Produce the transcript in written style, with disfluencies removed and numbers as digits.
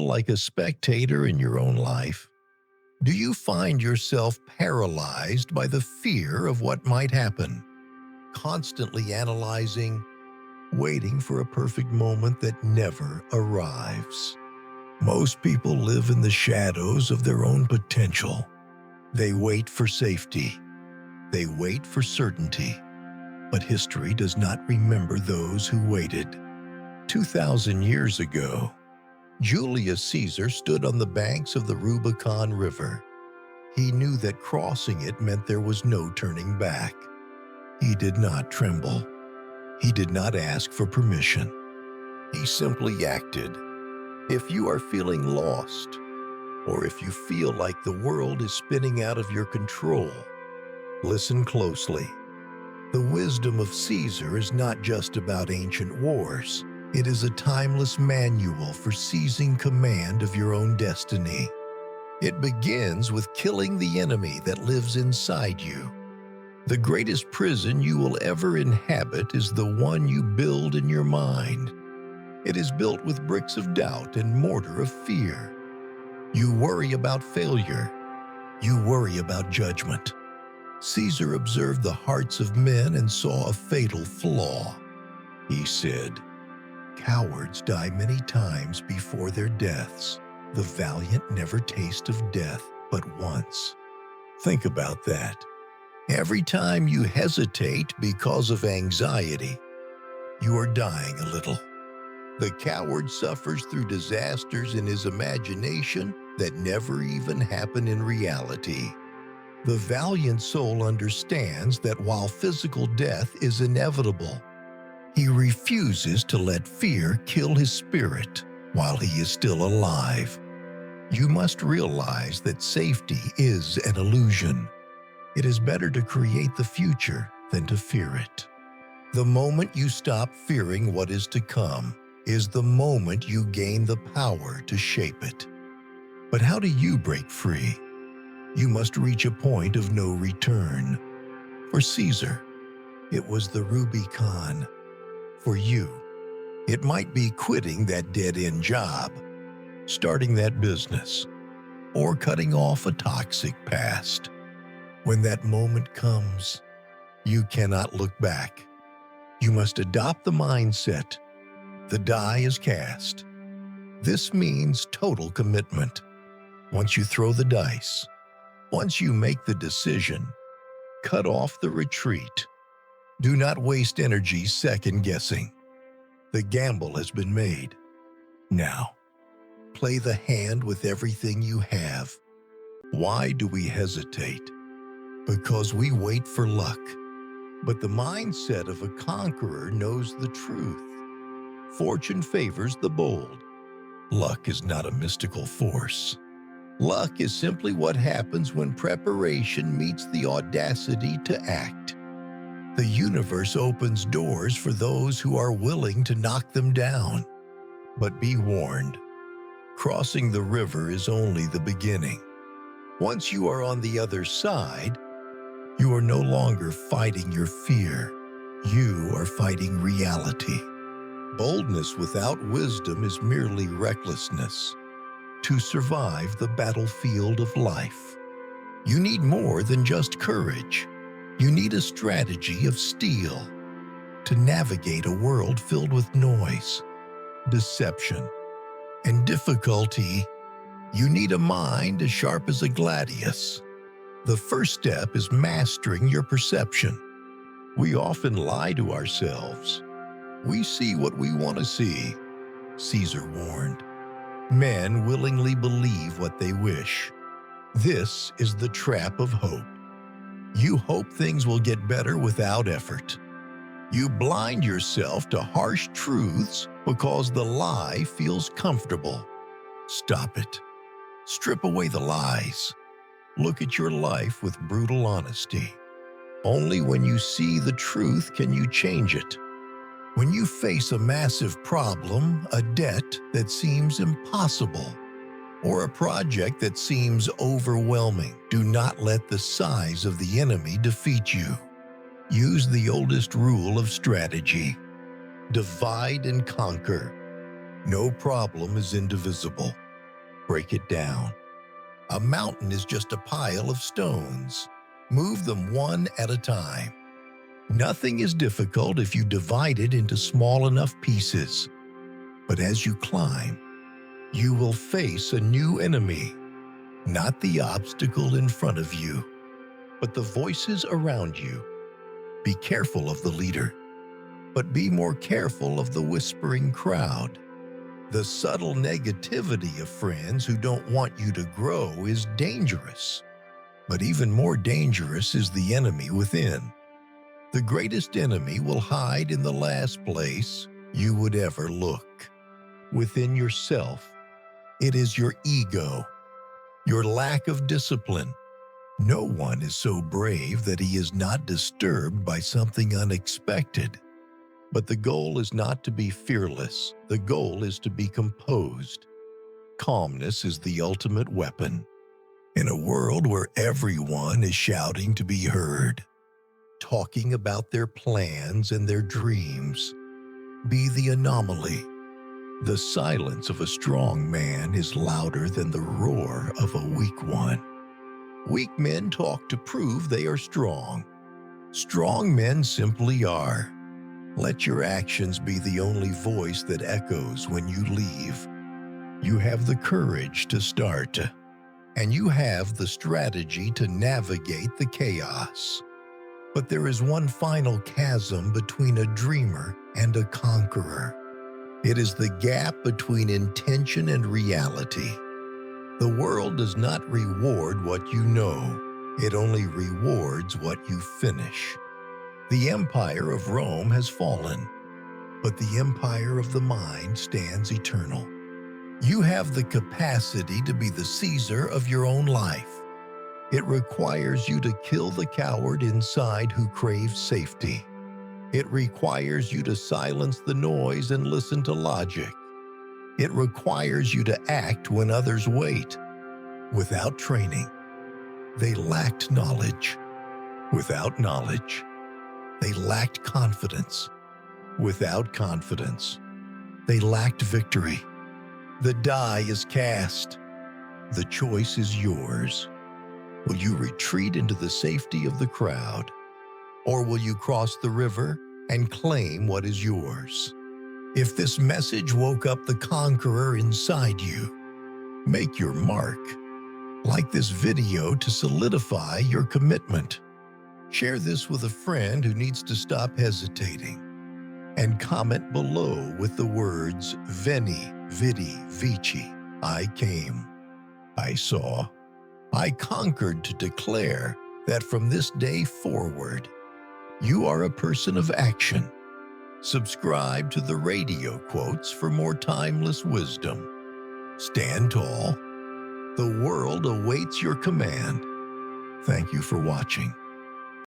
like a spectator in your own life? Do you find yourself paralyzed by the fear of what might happen, constantly analyzing, waiting for a perfect moment that never arrives? Most people live in the shadows of their own potential. They wait for safety. They wait for certainty. But history does not remember those who waited. 2,000 years ago, Julius Caesar stood on the banks of the Rubicon River. He knew that crossing it meant there was no turning back. He did not tremble. He did not ask for permission. He simply acted. If you are feeling lost, or if you feel like the world is spinning out of your control, listen closely. The wisdom of Caesar is not just about ancient wars. It is a timeless manual for seizing command of your own destiny. It begins with killing the enemy that lives inside you. The greatest prison you will ever inhabit is the one you build in your mind. It is built with bricks of doubt and mortar of fear. You worry about failure. You worry about judgment. Caesar observed the hearts of men and saw a fatal flaw. He said, "Cowards die many times before their deaths. The valiant never taste of death but once." Think about that. Every time you hesitate because of anxiety, you are dying a little. The coward suffers through disasters in his imagination that never even happen in reality. The valiant soul understands that while physical death is inevitable, he refuses to let fear kill his spirit while he is still alive. You must realize that safety is an illusion. It is better to create the future than to fear it. The moment you stop fearing what is to come is the moment you gain the power to shape it. But how do you break free? You must reach a point of no return. For Caesar, it was the Rubicon. For you, it might be quitting that dead-end job, starting that business, or cutting off a toxic past. When that moment comes, you cannot look back. You must adopt the mindset. The die is cast. This means total commitment. Once you throw the dice, once you make the decision, cut off the retreat. Do not waste energy second-guessing. The gamble has been made. Now, play the hand with everything you have. Why do we hesitate? Because we wait for luck. But the mindset of a conqueror knows the truth. Fortune favors the bold. Luck is not a mystical force. Luck is simply what happens when preparation meets the audacity to act. The universe opens doors for those who are willing to knock them down. But be warned, crossing the river is only the beginning. Once you are on the other side, you are no longer fighting your fear. You are fighting reality. Boldness without wisdom is merely recklessness. To survive the battlefield of life, you need more than just courage. You need a strategy of steel to navigate a world filled with noise, deception, and difficulty. You need a mind as sharp as a gladius. The first step is mastering your perception. We often lie to ourselves. We see what we want to see, Caesar warned. Men willingly believe what they wish. This is the trap of hope. You hope things will get better without effort. You blind yourself to harsh truths because the lie feels comfortable. Stop it. Strip away the lies. Look at your life with brutal honesty. Only when you see the truth can you change it. When you face a massive problem, a debt that seems impossible, or a project that seems overwhelming, do not let the size of the enemy defeat you. Use the oldest rule of strategy. Divide and conquer. No problem is indivisible. Break it down. A mountain is just a pile of stones. Move them one at a time. Nothing is difficult if you divide it into small enough pieces. But as you climb, you will face a new enemy. Not the obstacle in front of you, but the voices around you. Be careful of the leader, but be more careful of the whispering crowd. The subtle negativity of friends who don't want you to grow is dangerous. But even more dangerous is the enemy within. The greatest enemy will hide in the last place you would ever look. Within yourself. It is your ego, your lack of discipline. No one is so brave that he is not disturbed by something unexpected. But the goal is not to be fearless. The goal is to be composed. Calmness is the ultimate weapon. In a world where everyone is shouting to be heard, talking about their plans and their dreams, be the anomaly. The silence of a strong man is louder than the roar of a weak one. Weak men talk to prove they are strong. Strong men simply are. Let your actions be the only voice that echoes when you leave. You have the courage to start, and you have the strategy to navigate the chaos. But there is one final chasm between a dreamer and a conqueror. It is the gap between intention and reality. The world does not reward what you know. It only rewards what you finish. The empire of Rome has fallen, but the empire of the mind stands eternal. You have the capacity to be the Caesar of your own life. It requires you to kill the coward inside who craves safety. It requires you to silence the noise and listen to logic. It requires you to act when others wait. Without training, they lacked knowledge. Without knowledge, they lacked confidence. Without confidence, they lacked victory. The die is cast. The choice is yours. Will you retreat into the safety of the crowd? Or will you cross the river and claim what is yours? If this message woke up the conqueror inside you, make your mark. Like this video to solidify your commitment. Share this with a friend who needs to stop hesitating. And comment below with the words, Veni, Vidi, Vici. I came. I saw. I conquered, to declare that from this day forward, you are a person of action. Subscribe to the radio quotes for more timeless wisdom. Stand tall. The world awaits your command. Thank you for watching.